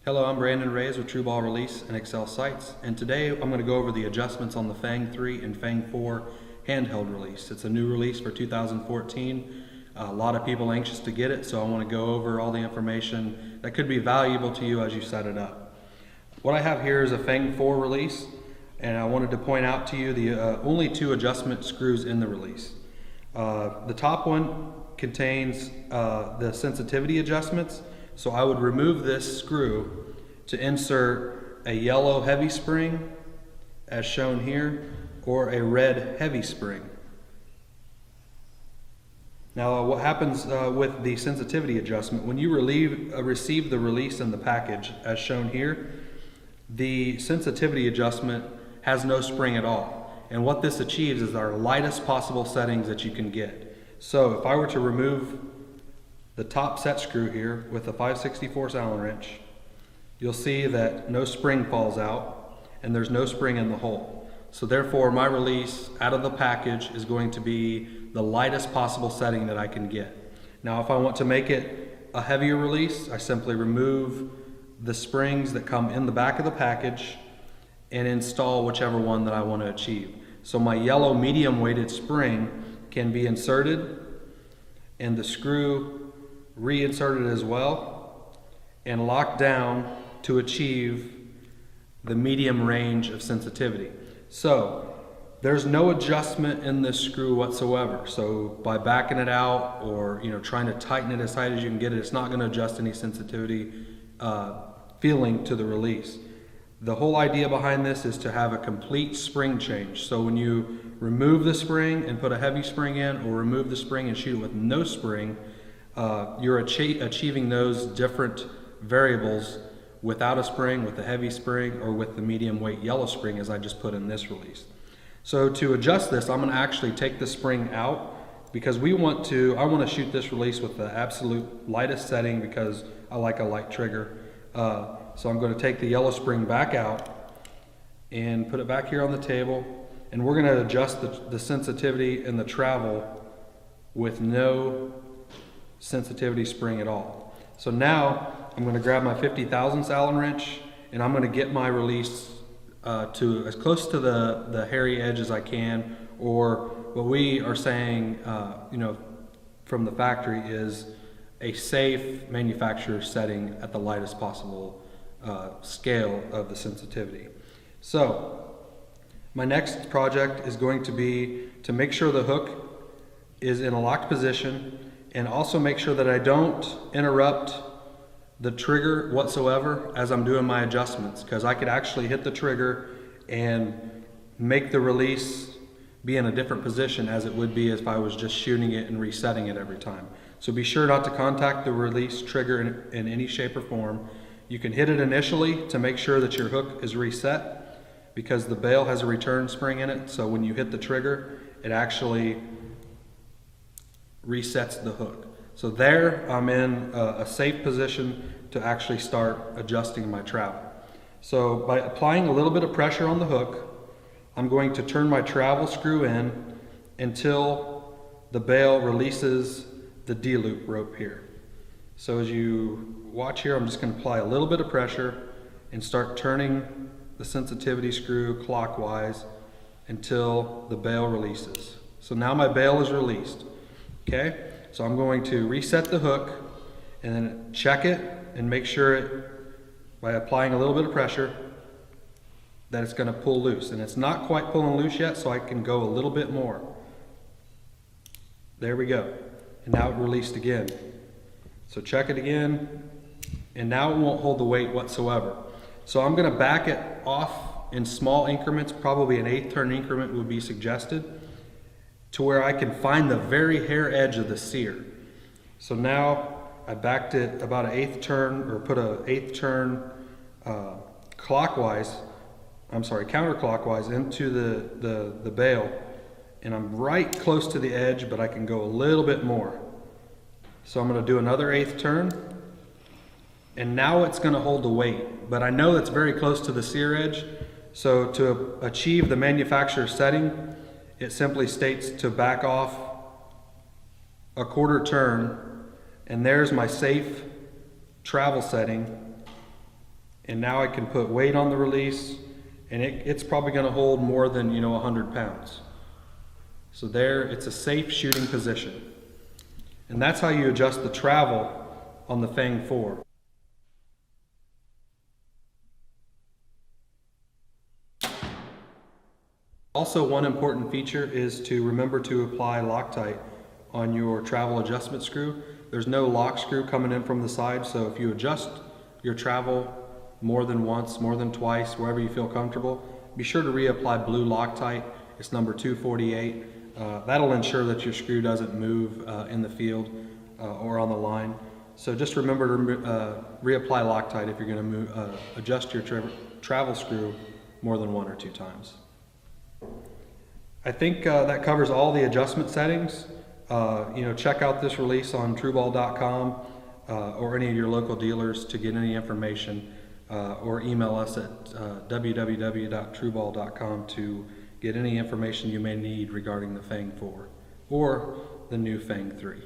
Hello, I'm Brandon Reyes with True Ball Release and Excel Sights, and today I'm going to go over the adjustments on the Fang 3 and Fang 4 handheld release. It's a new release for 2014. A lot of people anxious to get it, so I want to go over all the information that could be valuable to you as you set it up. What I have here is a Fang 4 release, and I wanted to point out to you the only two adjustment screws in the release. The top one contains the sensitivity adjustments. So I would remove this screw to insert a yellow heavy spring, as shown here, or a red heavy spring. Now what happens with the sensitivity adjustment, when you receive the release in the package, as shown here, the sensitivity adjustment has no spring at all. And what this achieves is our lightest possible settings that you can get. So if I were to remove the top set screw here with a 5/64 Allen wrench, you'll see that no spring falls out and there's no spring in the hole. So therefore my release out of the package is going to be the lightest possible setting that I can get. Now if I want to make it a heavier release, I simply remove the springs that come in the back of the package and install whichever one that I want to achieve. So my yellow medium weighted spring can be inserted and the screw reinserted as well and locked down to achieve the medium range of sensitivity. So there's no adjustment in this screw whatsoever. So by backing it out or trying to tighten it as tight as you can get it, it's not going to adjust any sensitivity feeling to the release. The whole idea behind this is to have a complete spring change. So when you remove the spring and put a heavy spring in, or remove the spring and shoot it with no spring, you're achieving those different variables without a spring, with a heavy spring, or with the medium weight yellow spring as I just put in this release. So to adjust this, I'm going to actually take the spring out because I want to shoot this release with the absolute lightest setting because I like a light trigger. So I'm going to take the yellow spring back out and put it back here on the table, and we're going to adjust the sensitivity and the travel with no sensitivity spring at all. So now I'm going to grab my 50 thousandths Allen wrench and I'm going to get my release to as close to the hairy edge as I can, or what we are saying from the factory is a safe manufacturer setting at the lightest possible scale of the sensitivity. So my next project is going to be to make sure the hook is in a locked position, and also make sure that I don't interrupt the trigger whatsoever as I'm doing my adjustments, because I could actually hit the trigger and make the release be in a different position as it would be if I was just shooting it and resetting it every time. So be sure not to contact the release trigger in any shape or form. You can hit it initially to make sure that your hook is reset, because the bail has a return spring in it, so when you hit the trigger it actually resets the hook. So there I'm in a safe position to actually start adjusting my travel. So by applying a little bit of pressure on the hook, I'm going to turn my travel screw in until the bail releases the D-loop rope here. So as you watch here, I'm just going to apply a little bit of pressure and start turning the sensitivity screw clockwise until the bail releases. So now my bail is released. Okay, so I'm going to reset the hook and then check it and make sure by applying a little bit of pressure that it's going to pull loose. And it's not quite pulling loose yet, so I can go a little bit more. There we go. And now it released again. So check it again, and now it won't hold the weight whatsoever. So I'm going to back it off in small increments, probably an 1/8 turn increment would be suggested, to where I can find the very hair edge of the sear. So now I backed it about an 1/8 turn, or put a 1/8 turn counterclockwise into the bail, and I'm right close to the edge, but I can go a little bit more. So I'm going to do another 1/8 turn, and now it's going to hold the weight, but I know it's very close to the sear edge. So to achieve the manufacturer setting, it simply states to back off a 1/4 turn, and there's my safe travel setting And now I can put weight on the release, and it's probably going to hold more than 100 pounds. So there, it's a safe shooting position. And that's how you adjust the travel on the Fang 4. Also, one important feature is to remember to apply Loctite on your travel adjustment screw. There's no lock screw coming in from the side, so if you adjust your travel more than once, more than twice, wherever you feel comfortable, be sure to reapply blue Loctite. It's number 248. That'll ensure that your screw doesn't move in the field or on the line. So just remember to reapply Loctite if you're going to adjust your travel screw more than 1 or 2 times. I think that covers all the adjustment settings. Check out this release on TrueBall.com or any of your local dealers to get any information, or email us at www.trueball.com to get any information you may need regarding the Fang 4 or the new Fang 3.